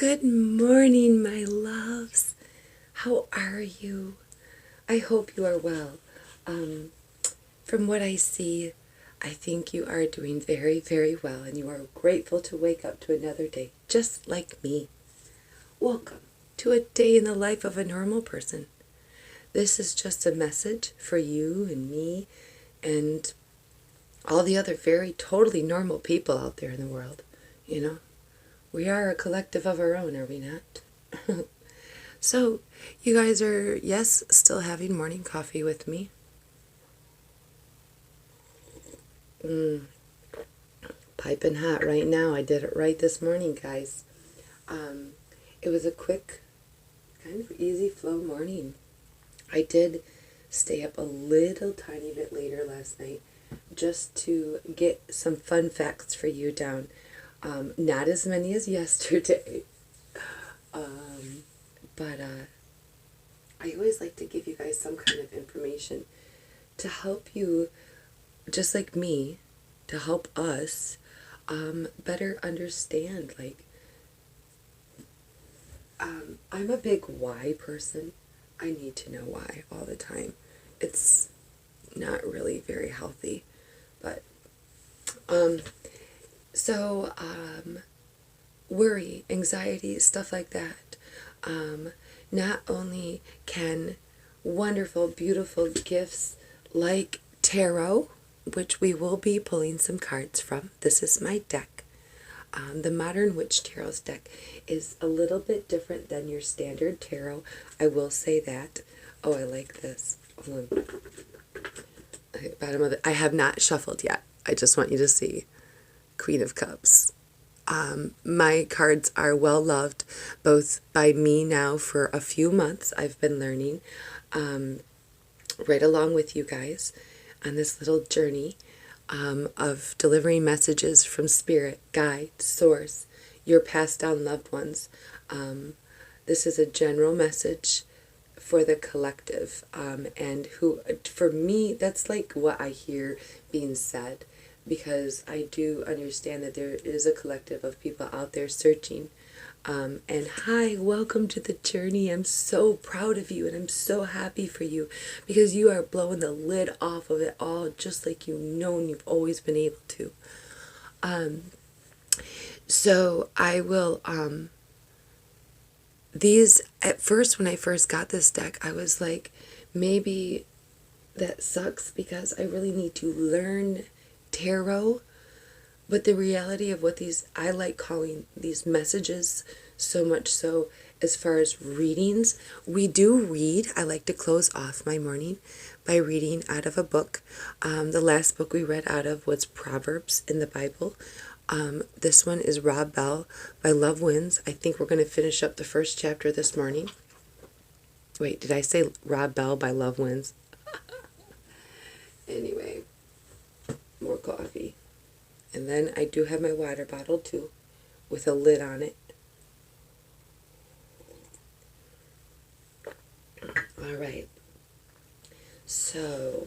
Good morning, my loves. How are you? I hope you are well. From what I see, I think you are doing very, very well, and you are grateful to wake up to another day, just like me. Welcome to a day in the life of a normal person. This is just a message for you and me and all the other very totally normal people out there in the world. You know, we are a collective of our own, are we not? So, you guys are, yes, still having morning coffee with me. Piping hot right now. I did it right this morning, guys. It was a quick, kind of easy flow morning. I did stay up a little tiny bit later last night just to get some fun facts for you down. Not as many as yesterday. But I always like to give you guys some kind of information to help you, just like me, to help us better understand. I'm a big why person. I need to know why all the time. It's not really very healthy. But, worry, anxiety, stuff like that. Not only can wonderful, beautiful gifts like tarot, which we will be pulling some cards from. This is my deck. The Modern Witch Tarot's deck is a little bit different than your standard tarot. I will say that. Oh, I like this. Hold on. Bottom of it. I have not shuffled yet. I just want you to see. Queen of Cups. My cards are well loved, both by me now for a few months. I've been learning right along with you guys on this little journey of delivering messages from spirit, guide, source, your passed down loved ones. This is a general message for the collective, and who, for me, that's like what I hear being said, because I do understand that there is a collective of people out there searching. And hi, welcome to the journey. I'm so proud of you and I'm so happy for you, because you are blowing the lid off of it all just like you've known you've always been able to. So I will, these, at first when I first got this deck, I was like, maybe that sucks because I really need to learn tarot. But the reality of what these, I like calling these messages, so much so as far as readings, we do read. I like to close off my morning by reading out of a book. The last book we read out of was Proverbs in the Bible. This one is Rob Bell by Love Wins. I think we're going to finish up the first chapter this morning. Wait, did I say Rob Bell by Love Wins? Anyway, more coffee. And then I do have my water bottle too, with a lid on it. All right. So,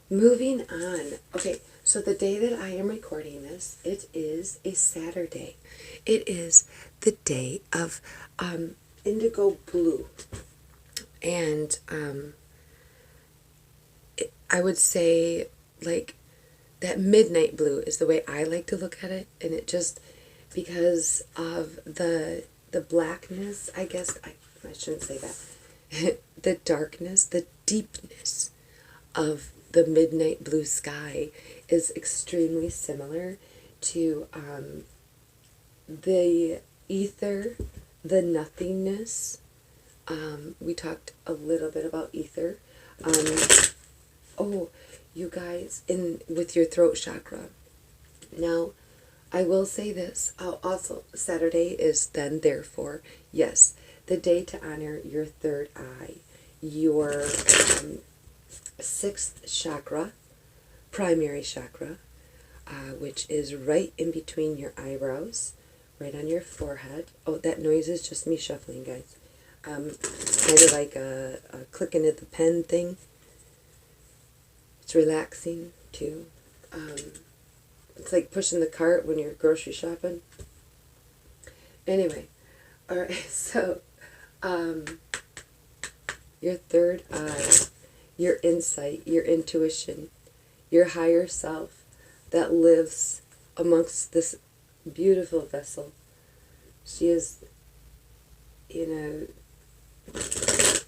moving on. Okay, so the day that I am recording this, it is a Saturday. It is the day of indigo blue. And I would say, like, that midnight blue is the way I like to look at it, and it just, because of the blackness, I guess, I shouldn't say that, the darkness, the deepness of the midnight blue sky is extremely similar to the ether, the nothingness. We talked a little bit about ether. Oh, you guys, with your throat chakra. Now, I will say this. Also, Saturday is then, therefore, yes, the day to honor your third eye, your sixth chakra, primary chakra, which is right in between your eyebrows, right on your forehead. Oh, that noise is just me shuffling, guys. Kind of like a clicking of the pen thing. It's relaxing, too. It's like pushing the cart when you're grocery shopping. Anyway, all right, so your third eye, your insight, your intuition, your higher self that lives amongst this beautiful vessel. She is, you know,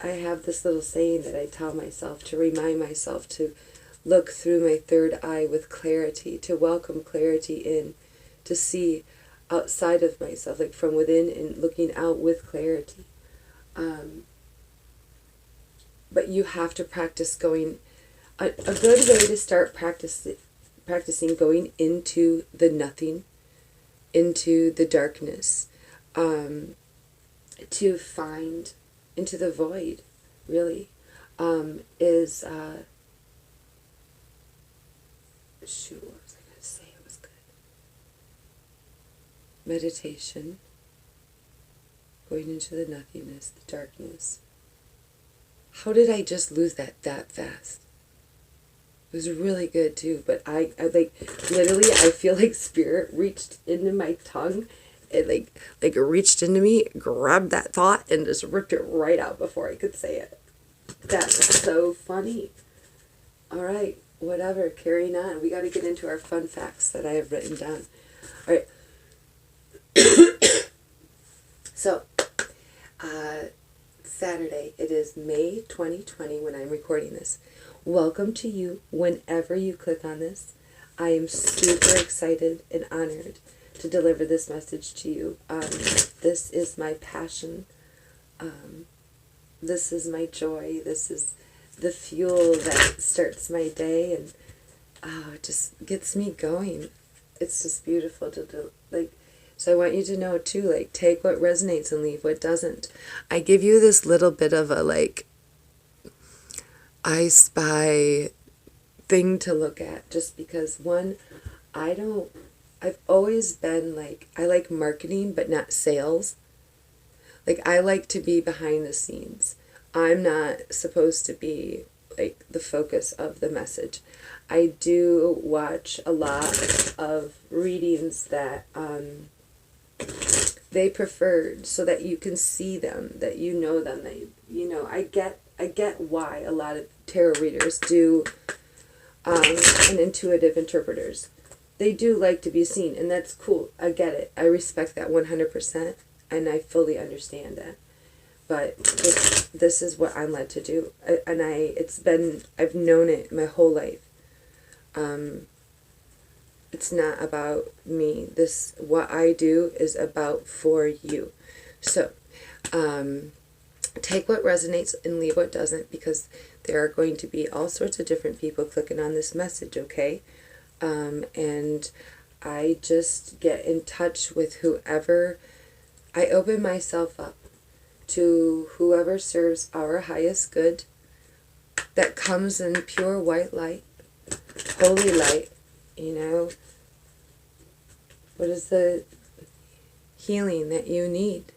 I have this little saying that I tell myself to remind myself to look through my third eye with clarity, to welcome clarity in, to see outside of myself, like from within and looking out with clarity. But you have to practice going, a good way to start practicing going into the nothing, into the darkness, to find into the void, really, is, shoot, what was I going to say? It was good. Meditation, going into the nothingness, the darkness. How did I just lose that fast? It was really good too, but I like, literally, I feel like spirit reached into my tongue. It like it reached into me, grabbed that thought, and just ripped it right out before I could say it. That's so funny. All right, whatever, carrying on. We got to get into our fun facts that I have written down. All right. So, Saturday, it is May 2020 when I'm recording this. Welcome to you whenever you click on this. I am super excited and honored to deliver this message to you. This is my passion. This is my joy. This is the fuel that starts my day, and it just gets me going. It's just beautiful to do. Like, so I want you to know too, like, take what resonates and leave what doesn't. I give you this little bit of a, like, I spy thing to look at, just because, one, I've always been like, I like marketing but not sales. Like, I like to be behind the scenes. I'm not supposed to be like the focus of the message. I do watch a lot of readings that they preferred, so that you can see them, that you know them, that you know. I get why a lot of tarot readers do, and intuitive interpreters. They do like to be seen, and that's cool. I get it. I respect that 100%, and I fully understand that. But this is what I'm led to do, and I've known it my whole life. It's not about me. What I do is about for you. So, take what resonates and leave what doesn't, because there are going to be all sorts of different people clicking on this message, okay? And I just get in touch with whoever. I open myself up to whoever serves our highest good, that comes in pure white light, holy light, you know. What is the healing that you need?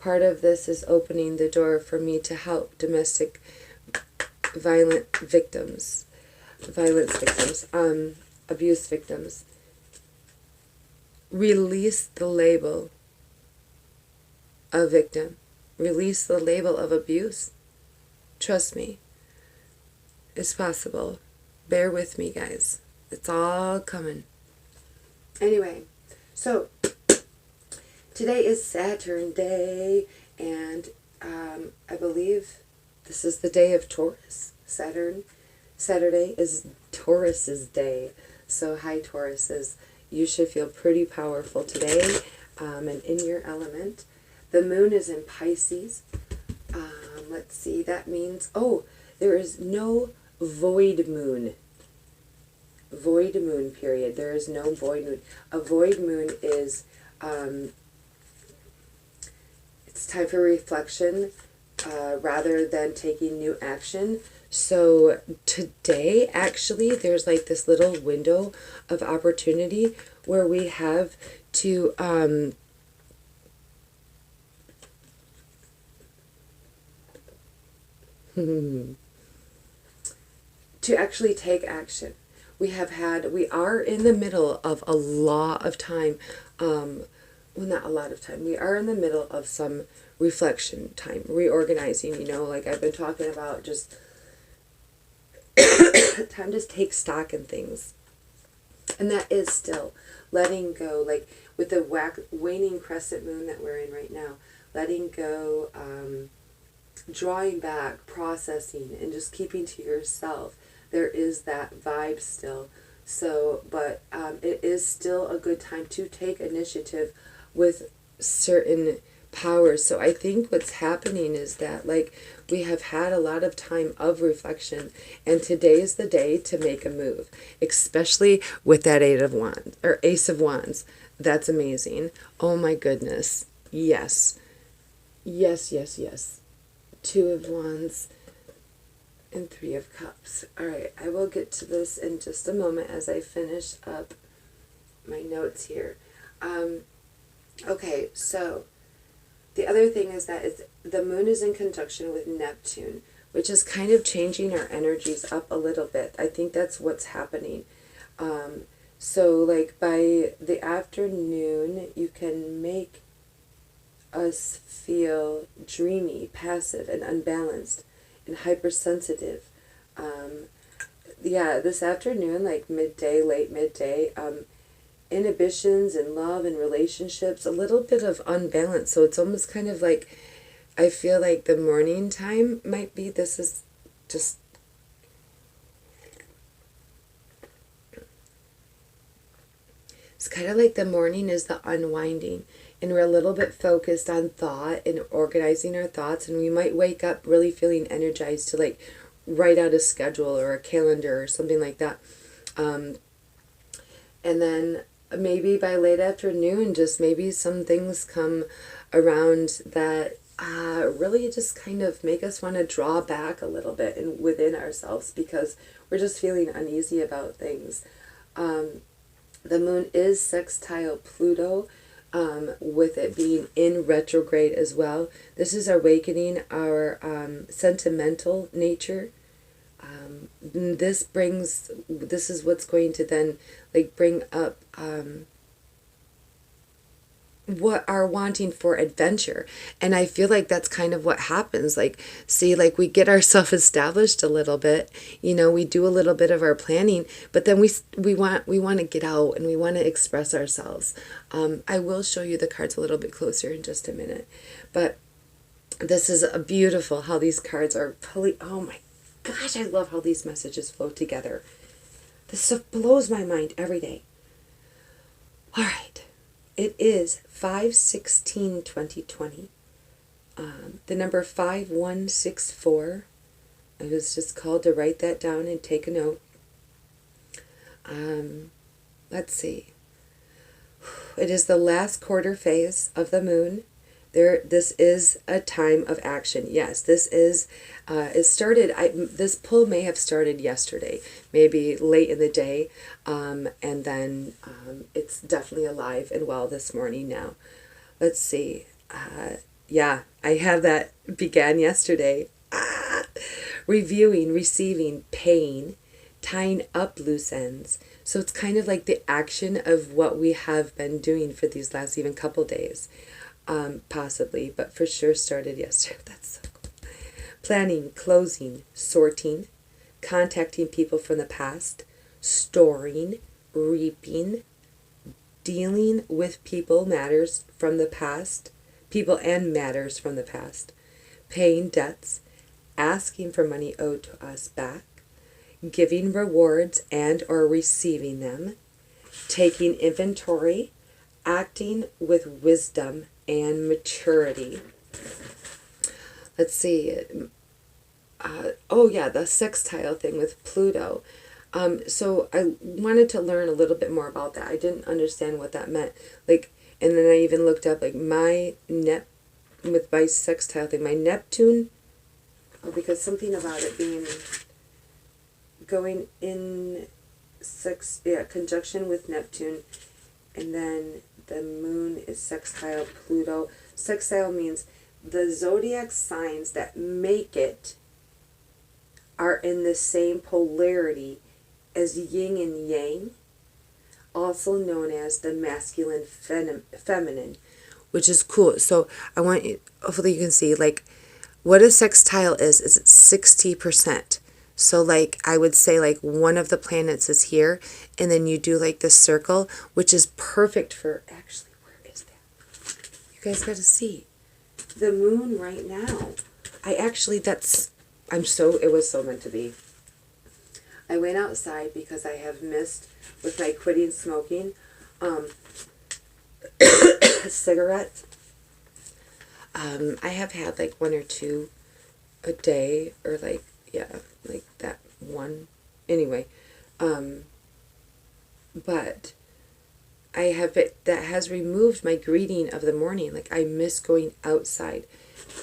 Part of this is opening the door for me to help domestic violence victims, abuse victims. Release the label of victim. Release the label of abuse. Trust me. It's possible. Bear with me, guys. It's all coming. Anyway, so today is Saturn Day, and I believe this is the day of Taurus. Saturday is Taurus's day. So hi, Tauruses. You should feel pretty powerful today, and in your element. The moon is in Pisces. Let's see, that means, there is no void moon. Void moon, period. There is no void moon. A void moon is, it's time for reflection, rather than taking new action. So today, actually, there's like this little window of opportunity where we have to to actually take action. we are in the middle of a lot of time. Well, not a lot of time. We are in the middle of some reflection time, reorganizing, like I've been talking about, just time to take stock in things. And that is still letting go, like with the waning crescent moon that we're in right now, letting go, drawing back, processing, and just keeping to yourself. There is that vibe still. So, but it is still a good time to take initiative with certain powers. So I think what's happening is that, like, we have had a lot of time of reflection, and today is the day to make a move, especially with that Ace of Wands. That's amazing. Oh my goodness. Yes. Yes, yes, yes. Two of Wands and Three of Cups. All right, I will get to this in just a moment as I finish up my notes here. Okay, so the other thing is that the moon is in conjunction with Neptune, which is kind of changing our energies up a little bit. I think that's what's happening. So like by the afternoon, you can make us feel dreamy, passive, and unbalanced, and hypersensitive. Yeah, this afternoon, like midday, late midday, inhibitions in love and relationships, a little bit of unbalance. So it's almost kind of like, I feel like the morning time might be, this is just, it's kind of like the morning is the unwinding, and we're a little bit focused on thought and organizing our thoughts, and we might wake up really feeling energized to like write out a schedule or a calendar or something like that. And then maybe by late afternoon, just maybe some things come around that really just kind of make us want to draw back a little bit and within ourselves, because we're just feeling uneasy about things. The moon is sextile Pluto, with it being in retrograde as well. This is awakening our sentimental nature. This is what's going to then like bring up what are wanting for adventure. And I feel like that's kind of what happens. Like, see, like we get ourselves established a little bit, we do a little bit of our planning, but then we want to get out and we want to express ourselves. I will show you the cards a little bit closer in just a minute, but this is a beautiful how these cards are oh my gosh, I love how these messages flow together. This stuff blows my mind every day. All right. It is 5/16/2020. The number 5164. I was just called to write that down and take a note. Let's see. It is the last quarter phase of the moon. This is a time of action. Yes, this is. It started. This pull may have started yesterday, maybe late in the day, and then it's definitely alive and well this morning now. Let's see. Yeah, I have that began yesterday. Reviewing, receiving, paying, tying up loose ends. So it's kind of like the action of what we have been doing for these last even couple days. Possibly, but for sure started yesterday. That's so cool. Planning, closing, sorting, contacting people from the past, storing, reaping, dealing with people and matters from the past, paying debts, asking for money owed to us back, giving rewards and or receiving them, taking inventory, acting with wisdom and maturity. Let's see. The sextile thing with Pluto. So I wanted to learn a little bit more about that. I didn't understand what that meant. Like, and then I even looked up like with my sextile thing, my Neptune. Because something about it being going in conjunction with Neptune, and then the moon is sextile Pluto. Sextile means the zodiac signs that make it are in the same polarity as yin and yang, also known as the masculine feminine, which is cool. So I want you, hopefully you can see, like, what a sextile is it's 60%. So like I would say like one of the planets is here, and then you do like this circle, which is perfect for, actually, where is that? You guys got to see the moon right now. It was so meant to be. I went outside because I have missed, with my quitting smoking, cigarettes. I have had like one or two a day, or like, yeah, like that one. Anyway, but I have it, that has removed my greeting of the morning. Like I miss going outside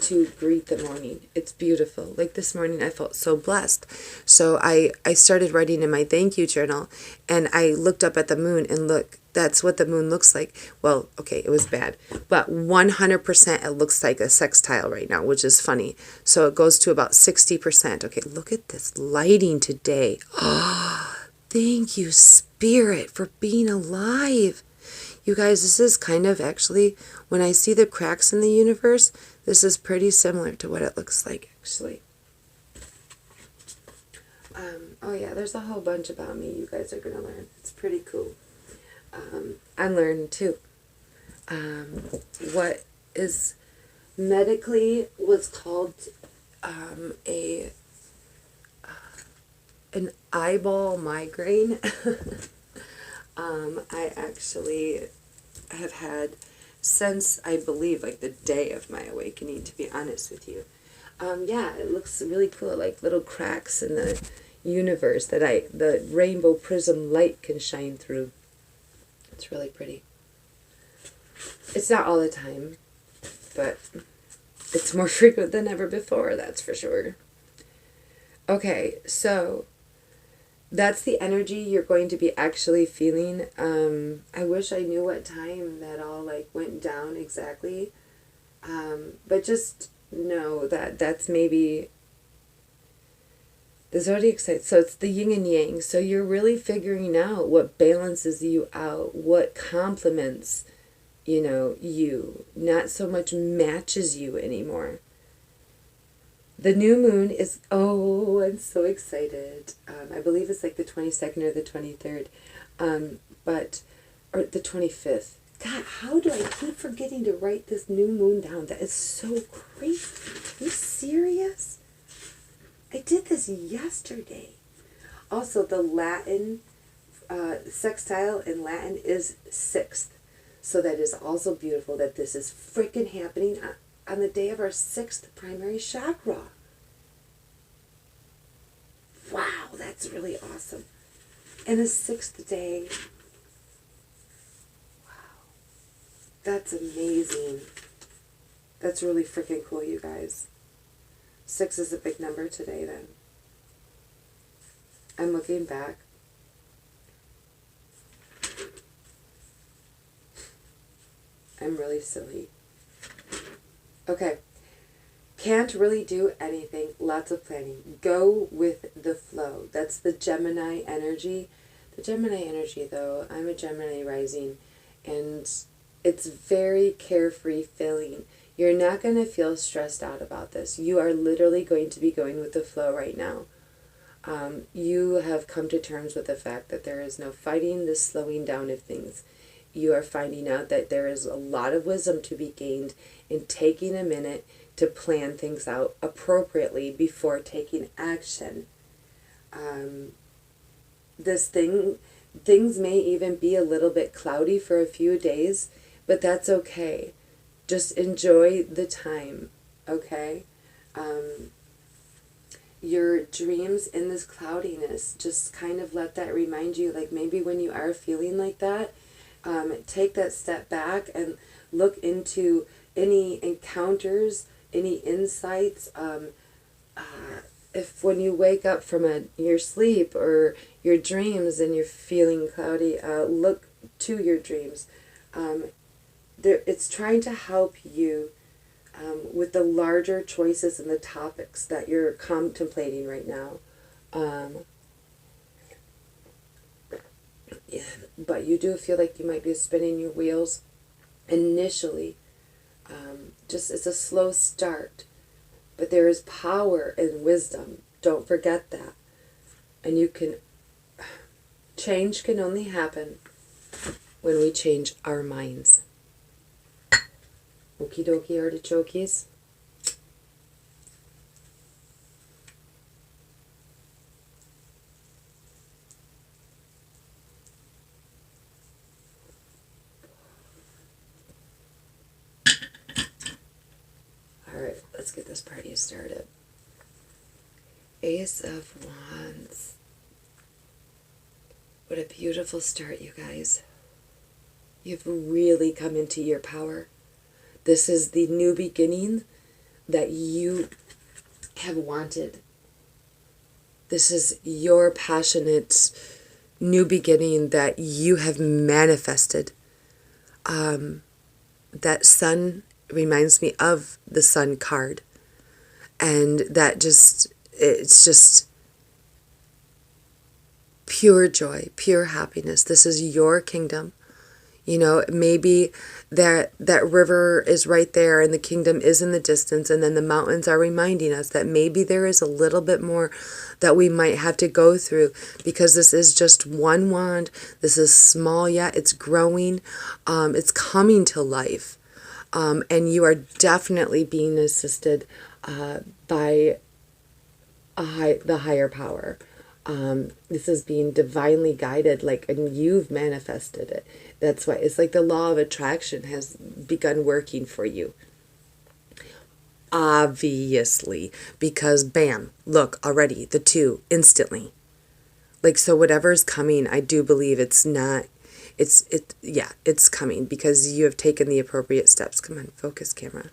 to greet the morning. It's beautiful. Like this morning I felt so blessed. So I started writing in my thank you journal, and I looked up at the moon, and look, that's what the moon looks like. Well, okay, it was bad, but 100% it looks like a sextile right now, which is funny. So it goes to about 60%. Okay, look at this lighting today. Oh, thank you, Spirit, for being alive. You guys, this is kind of, actually, when I see the cracks in the universe, this is pretty similar to what it looks like, actually. Oh yeah, there's a whole bunch about me you guys are going to learn. It's pretty cool. I'm learning too. What is medically was called an eyeball migraine. I actually have had since, I believe, like the day of my awakening, to be honest with you. Yeah, it looks really cool, like little cracks in the universe that the rainbow prism light can shine through. It's really pretty. It's not all the time, but it's more frequent than ever before, that's for sure. Okay, so that's the energy you're going to be actually feeling. I wish I knew what time that all like went down exactly. But just know that that's maybe the zodiac sign. So it's the yin and yang. So you're really figuring out what balances you out, what complements, you, not so much matches you anymore. The new moon is, oh, I'm so excited. I believe it's like the 22nd or the 23rd, or the 25th. God, how do I keep forgetting to write this new moon down? That is so crazy. Are you serious? I did this yesterday. Also, the Latin, sextile in Latin is 6th. So that is also beautiful that this is freaking happening on the day of our 6th primary chakra. Wow, that's really awesome. And the 6th day. Wow. That's amazing. That's really freaking cool, you guys. 6 is a big number today, then. I'm looking back. I'm really silly. Okay. Can't really do anything. Lots of planning. Go with the flow. That's the Gemini energy. The Gemini energy, though, I'm a Gemini rising, and it's very carefree feeling. You're not going to feel stressed out about this. You are literally going to be going with the flow right now. You have come to terms with the fact that there is no fighting the slowing down of things. You are finding out that there is a lot of wisdom to be gained in taking a minute to plan things out appropriately before taking action. Things may even be a little bit cloudy for a few days, but that's okay. Just enjoy the time, okay? Your dreams in this cloudiness, just kind of let that remind you, like maybe when you are feeling like that, take that step back and look into any encounters, any insights. If when you wake up from your sleep or your dreams and you're feeling cloudy, look to your dreams. It's trying to help you with the larger choices and the topics that you're contemplating right now. but you do feel like you might be spinning your wheels initially. Just it's a slow start, but there is power in wisdom. Don't forget that. And you can, change can only happen when we change our minds. Okie dokie artichokes. Alright, let's get this party started. Ace of Wands. What a beautiful start, you guys. You've really come into your power. This is the new beginning that you have wanted. This is your passionate new beginning that you have manifested. That sun reminds me of the sun card. And that it's just pure joy, pure happiness. This is your kingdom. You know, maybe that river is right there and the kingdom is in the distance, and then the mountains are reminding us that maybe there is a little bit more that we might have to go through, because this is just one wand. This is small yet it's growing. It's coming to life. And you are definitely being assisted by the higher power. This is being divinely guided, and you've manifested it. That's why it's like the law of attraction has begun working for you. Obviously, because bam, look, already the 2 instantly. So whatever's coming, I do believe it's coming because you have taken the appropriate steps. Come on, focus, camera.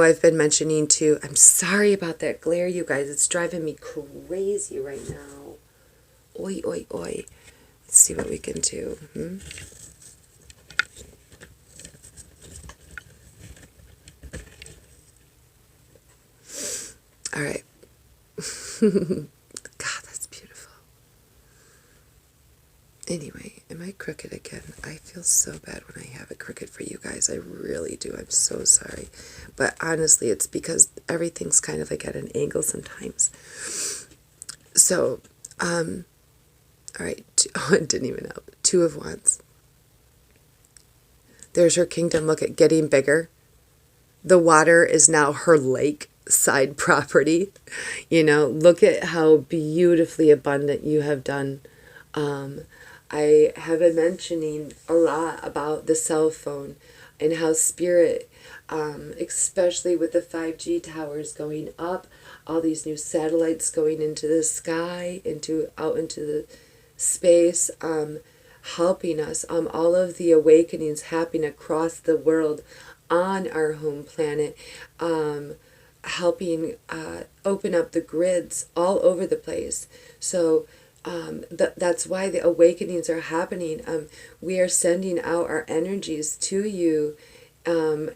I've been mentioning too, I'm sorry about that glare, you guys. It's driving me crazy right now. Oi, oi, oi. Let's see what we can do. All right. God, that's beautiful. Anyway, am I crooked again? I feel so bad when I have it crooked for you guys. I really do. I'm so sorry. But honestly, it's because everything's kind of at an angle sometimes. So, all right. It didn't even help. 2 of Wands. There's her kingdom. Look at getting bigger. The water is now her lake side property. Look at how beautifully abundant you have done. I have been mentioning a lot about the cell phone and how spirit, especially with the 5G towers going up, all these new satellites going into the sky, out into the space, helping us, all of the awakenings happening across the world on our home planet, helping open up the grids all over the place. So that's why the awakenings are happening. We are sending out our energies to you, and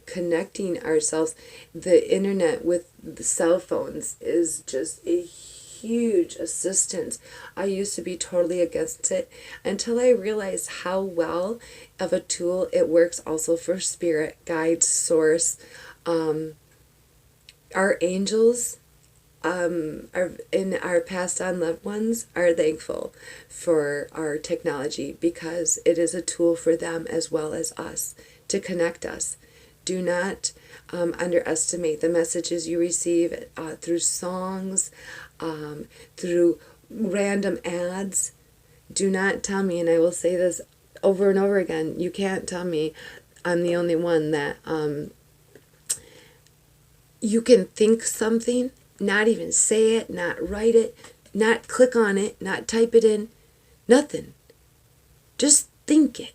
connecting ourselves. The internet with the cell phones is just a huge assistance. I used to be totally against it until I realized how well of a tool it works also for spirit, guide, source. Our angels, our passed on loved ones are thankful for our technology because it is a tool for them as well as us to connect us. Do not underestimate the messages you receive through songs, through random ads. Do not tell me, and I will say this over and over again, you can't tell me I'm the only one that you can think something, not even say it, not write it, not click on it, not type it in, nothing. Just think it.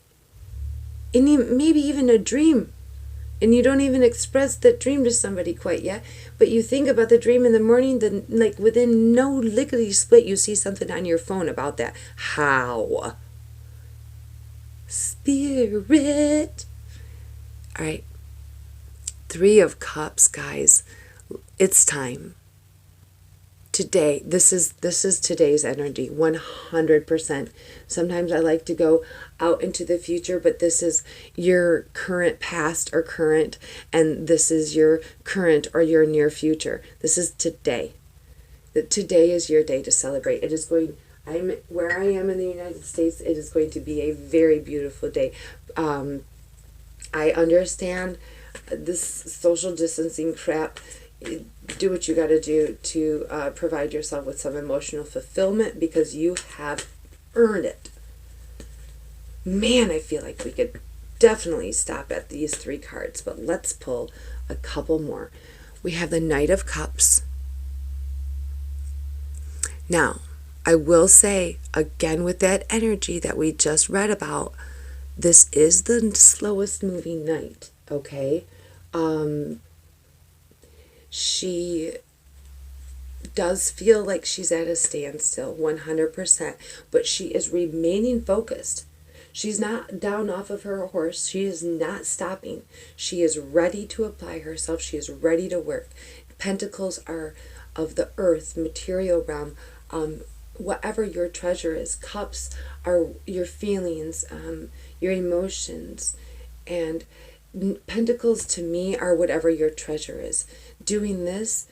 And maybe even a dream. And you don't even express that dream to somebody quite yet, but you think about the dream in the morning, then within no lickety split you see something on your phone about that. How? Spirit. All right. 3 of Cups, guys. It's time. Today, this is today's energy, 100%. Sometimes I like to go out into the future, but this is your current past or current, and this is your current or your near future. This is today. Today is your day to celebrate. It is going. I'm where I am in the United States. It is going to be a very beautiful day. I understand this social distancing crap. Do what you got to do to provide yourself with some emotional fulfillment, because you have earned it. Man, I feel like we could definitely stop at these 3 cards, but let's pull a couple more. We have the Knight of Cups. Now, I will say, again, with that energy that we just read about, this is the slowest moving knight, okay? She does feel like she's at a standstill, 100%, but she is remaining focused. She's not down off of her horse. She is not stopping. She is ready to apply herself. She is ready to work. Pentacles are of the earth, material realm. Whatever your treasure is. Cups are your feelings, your emotions. And pentacles to me are whatever your treasure is. Doing this,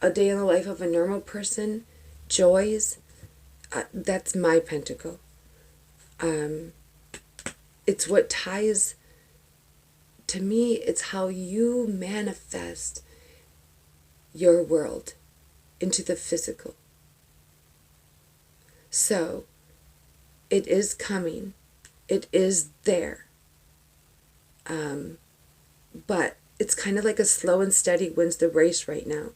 a day in the life of a normal person, joys, that's my pentacle. It's what ties, to me, it's how you manifest your world into the physical. So, it is coming. It is there. But it's kind of like a slow and steady wins the race right now.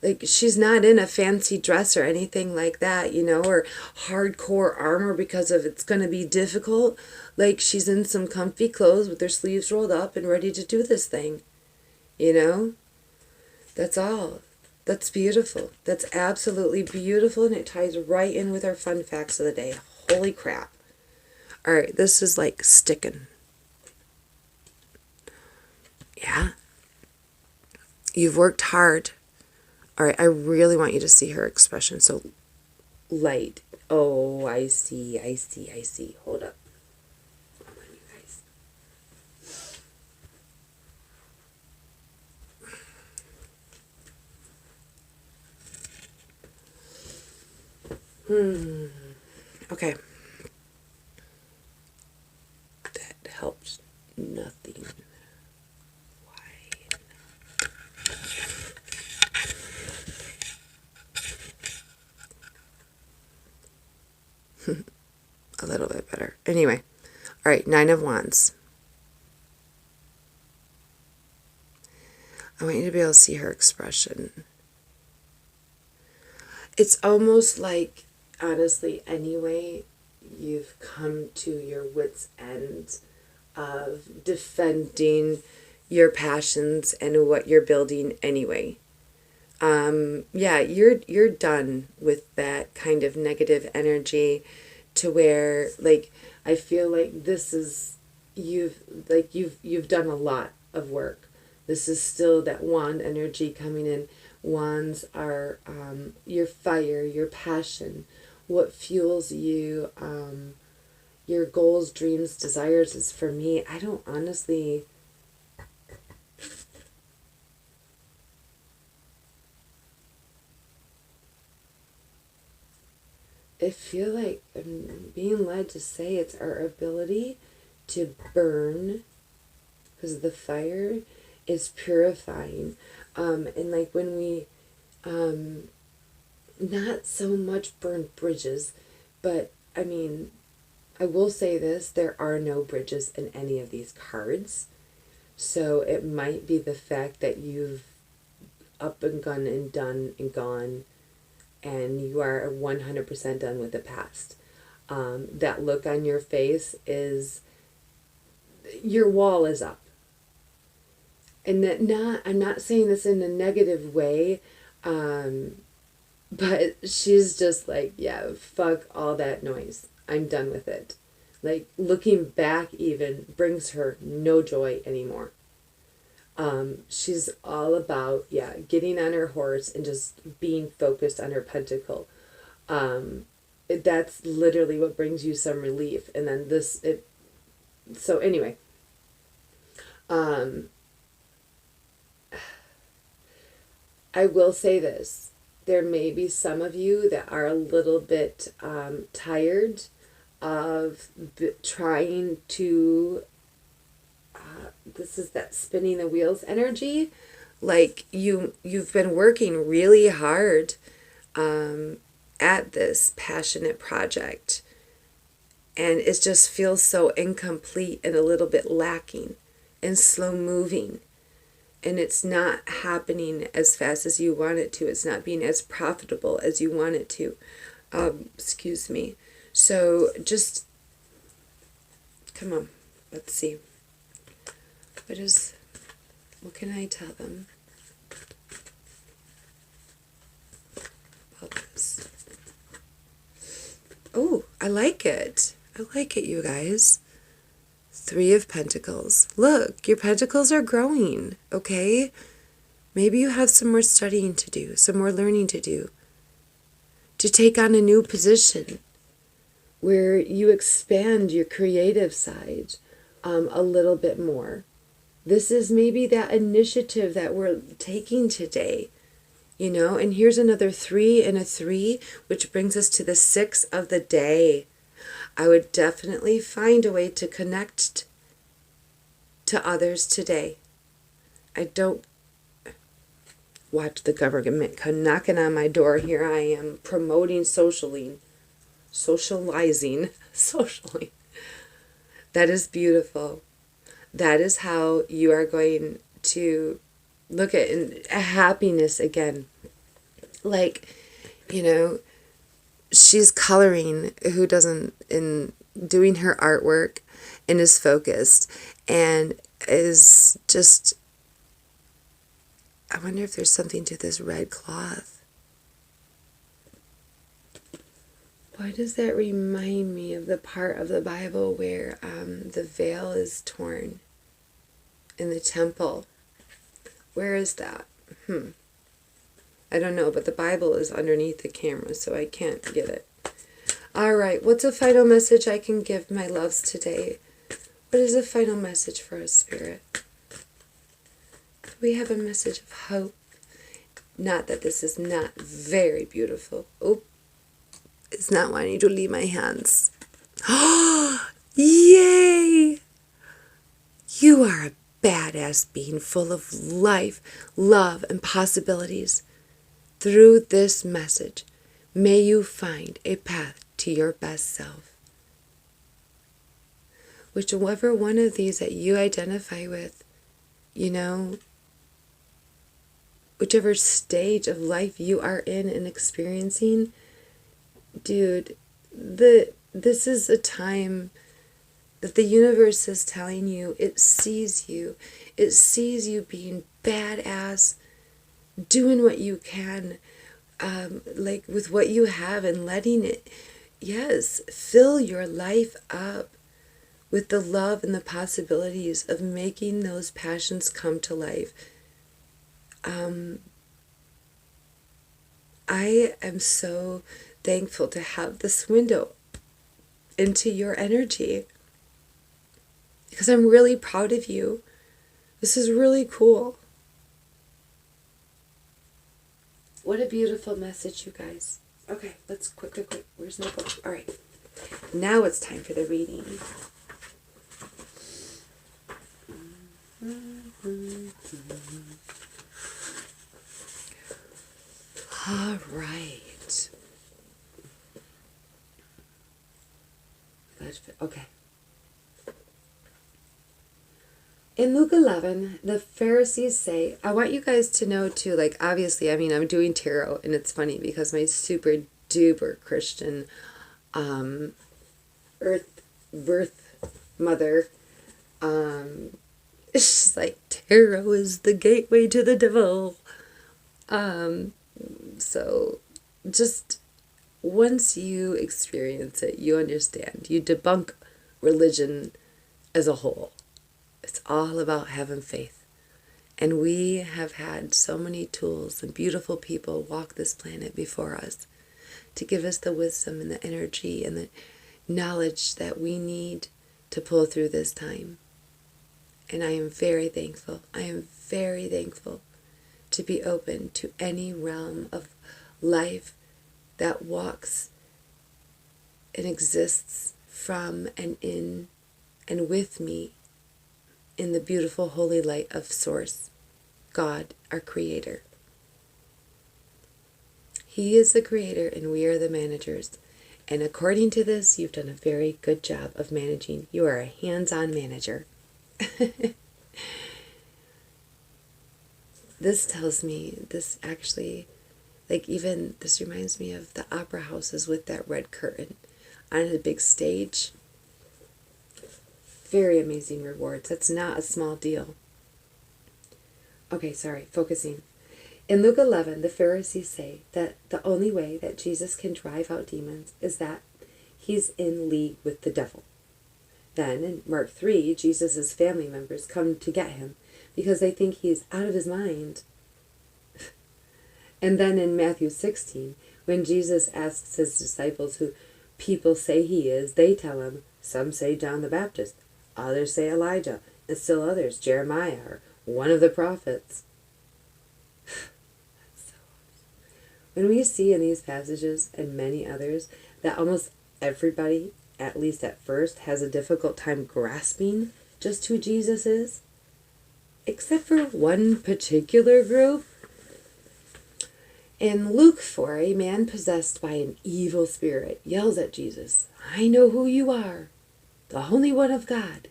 Like, she's not in a fancy dress or anything like that, or hardcore armor because of it's going to be difficult. Like, she's in some comfy clothes with her sleeves rolled up and ready to do this thing. That's all. That's beautiful. That's absolutely beautiful, and it ties right in with our fun facts of the day. Holy crap. All right, this is like sticking. Yeah. You've worked hard. All right, I really want you to see her expression. So, light. Oh, I see. Hold up. Come on, you guys. Okay. That helps nothing. A little bit better. Anyway. All right, 9 of Wands. I want you to be able to see her expression. It's almost like, honestly, anyway, you've come to your wit's end of defending your passions and what you're building anyway. Yeah, you're done with that kind of negative energy, to where, like, I feel like this is, you've done a lot of work. This is still that wand energy coming in. Wands are your fire, your passion, what fuels you, your goals, dreams, desires. Is, for me, I don't honestly... I feel like I'm being led to say it's our ability to burn, because the fire is purifying. And like when we, not so much burn bridges, but I mean, I will say this, there are no bridges in any of these cards. So it might be the fact that you've up and gone and done and gone, and you are 100% done with the past. That look on your face is, your wall is up. And that I'm not saying this in a negative way, but she's just like, yeah, fuck all that noise. I'm done with it. Like, looking back even brings her no joy anymore. She's all about, getting on her horse and just being focused on her pentacle. That's literally what brings you some relief. And then so anyway, I will say this. There may be some of you that are a little bit tired of trying to, this is that spinning the wheels energy. Like you've been working really hard at this passionate project, and it just feels so incomplete and a little bit lacking and slow moving. And it's not happening as fast as you want it to. It's not being as profitable as you want it to. Excuse me. So just, come on, let's see. What can I tell them about this? Oh, I like it. I like it, you guys. 3 of Pentacles. Look, your pentacles are growing, okay? Maybe you have some more studying to do, some more learning to do, to take on a new position where you expand your creative side a little bit more. This is maybe that initiative that we're taking today, and here's another 3 and a 3, which brings us to the 6 of the day. I would definitely find a way to connect to others today. I don't watch the government come knocking on my door. Here I am promoting socializing. That is beautiful. That is how you are going to look at happiness again. Like, she's coloring, who doesn't, in doing her artwork, and is focused and is just, I wonder if there's something to this red cloth. Why does that remind me of the part of the Bible where the veil is torn in the temple? Where is that? I don't know, but the Bible is underneath the camera, so I can't get it. All right, what's a final message I can give my loves today? What is a final message for us, Spirit? Do we have a message of hope? Not that this is not very beautiful. Oh, it's not wanting to leave my hands. Oh, yay! You are a badass being full of life, love, and possibilities. Through this message, may you find a path to your best self. Whichever one of these that you identify with, whichever stage of life you are in and experiencing, dude, this is a time that the universe is telling you it sees you. It sees you being badass, doing what you can, like with what you have, and letting it, fill your life up with the love and the possibilities of making those passions come to life. I am so thankful to have this window into your energy, because I'm really proud of you. This is really cool. What a beautiful message, you guys. Okay, let's quick. Where's my book? All right. Now it's time for the reading. All right. Okay. In Luke 11, the Pharisees say, I want you guys to know too, like, obviously, I'm doing tarot, and it's funny because my super duper Christian birth mother, she's like, tarot is the gateway to the devil. So just once you experience it, you understand. You debunk religion as a whole. It's all about having faith. And we have had so many tools and beautiful people walk this planet before us to give us the wisdom and the energy and the knowledge that we need to pull through this time. And I am very thankful. I am very thankful to be open to any realm of life that walks and exists from and in and with me in the beautiful holy light of Source, God, our Creator. He is the Creator and we are the managers. And according to this, you've done a very good job of managing. You are a hands-on manager. This tells me, this actually, like even, this reminds me of the opera houses with that red curtain on a big stage. Very amazing rewards. That's not a small deal. Okay, sorry, focusing. In Luke 11, the Pharisees say that the only way that Jesus can drive out demons is that he's in league with the devil. Then in Mark 3, Jesus' family members come to get him because they think he's out of his mind. And then in Matthew 16, when Jesus asks his disciples who people say he is, they tell him, some say John the Baptist, others say Elijah, and still others, Jeremiah, or one of the prophets. When we see in these passages and many others that almost everybody, at least at first, has a difficult time grasping just who Jesus is, except for one particular group. In Luke 4, a man possessed by an evil spirit yells at Jesus, I know who you are, the Holy One of God.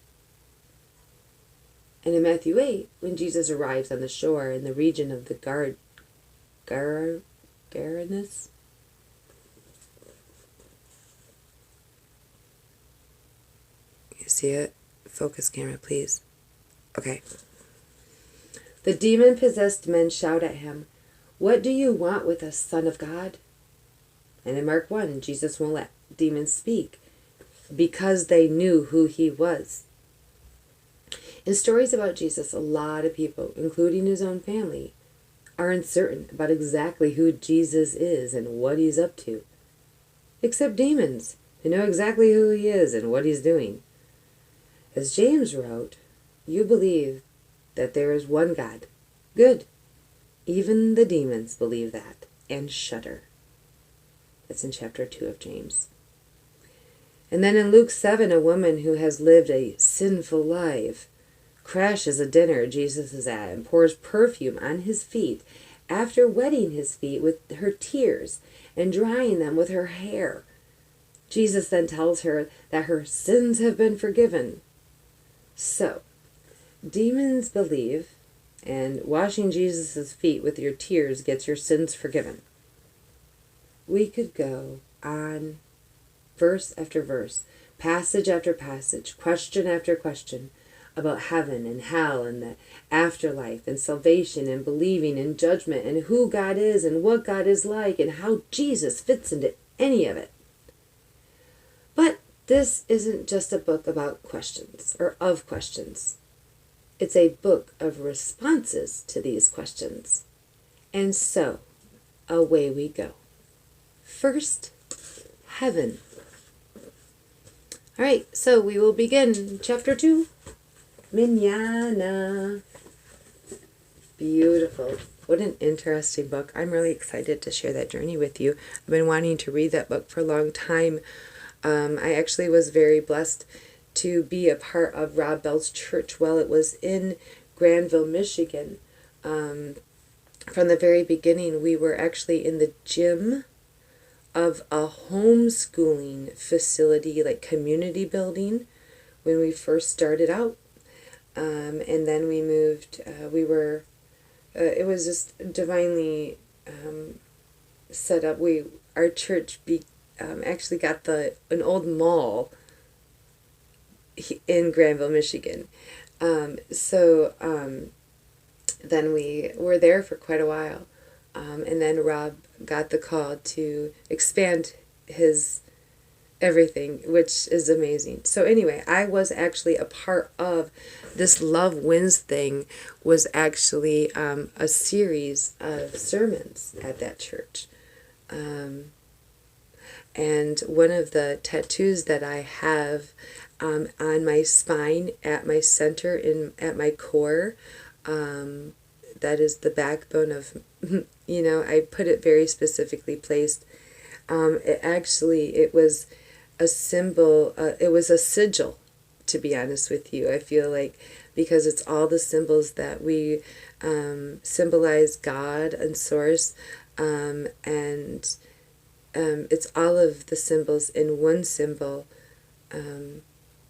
And in Matthew 8, when Jesus arrives on the shore in the region of the Gadarenes, you see it? Focus camera, please. Okay. The demon-possessed men shout at him, what do you want with us, Son of God? And in Mark 1, Jesus won't let demons speak because they knew who he was. In stories about Jesus, a lot of people, including his own family, are uncertain about exactly who Jesus is and what he's up to. Except demons, who know exactly who he is and what he's doing. As James wrote, you believe that there is one God. Good. Even the demons believe that and shudder. That's in chapter 2 of James. And then in Luke 7, a woman who has lived a sinful life crashes a dinner Jesus is at and pours perfume on his feet after wetting his feet with her tears and drying them with her hair. Jesus then tells her that her sins have been forgiven. So, demons believe, and washing Jesus' feet with your tears gets your sins forgiven. We could go on verse after verse, passage after passage, question after question, about heaven and hell and the afterlife and salvation and believing and judgment and who God is and what God is like and how Jesus fits into any of it. But this isn't just a book about questions or of questions. It's a book of responses to these questions. And so, away we go. First, heaven. All right, so we will begin chapter 2. Mañana. Beautiful. What an interesting book. I'm really excited to share that journey with you. I've been wanting to read that book for a long time. I actually was very blessed to be a part of Rob Bell's church while it was in Granville, Michigan. From the very beginning, we were actually in the gym of a homeschooling facility, like community building, when we first started out. And then we moved, it was just divinely set up. Our church actually got an old mall in Granville, Michigan. Then we were there for quite a while. And then Rob got the call to expand his everything, which is amazing. So anyway, I was actually a part of this Love Wins thing, was actually a series of sermons at that church. And one of the tattoos that I have on my spine, at my center, at my core, that is the backbone of, I put it very specifically placed. It was a symbol, it was a sigil, to be honest with you. I feel like, because it's all the symbols that we symbolize God and Source, and it's all of the symbols in one symbol,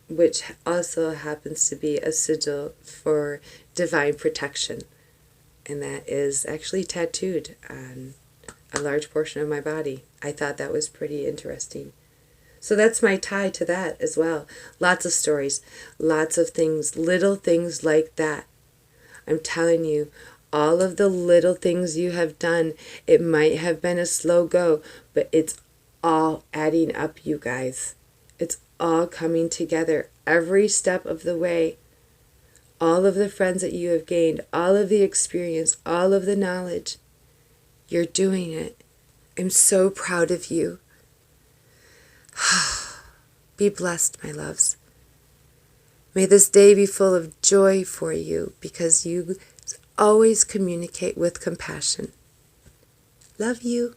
which also happens to be a sigil for divine protection. And that is actually tattooed on a large portion of my body. I thought that was pretty interesting. So that's my tie to that as well. Lots of stories, lots of things, little things like that. I'm telling you, all of the little things you have done, it might have been a slow go, but it's all adding up, you guys. It's all coming together every step of the way. All of the friends that you have gained, all of the experience, all of the knowledge, you're doing it. I'm so proud of you. Be blessed, my loves. May this day be full of joy for you, because you always communicate with compassion. Love you.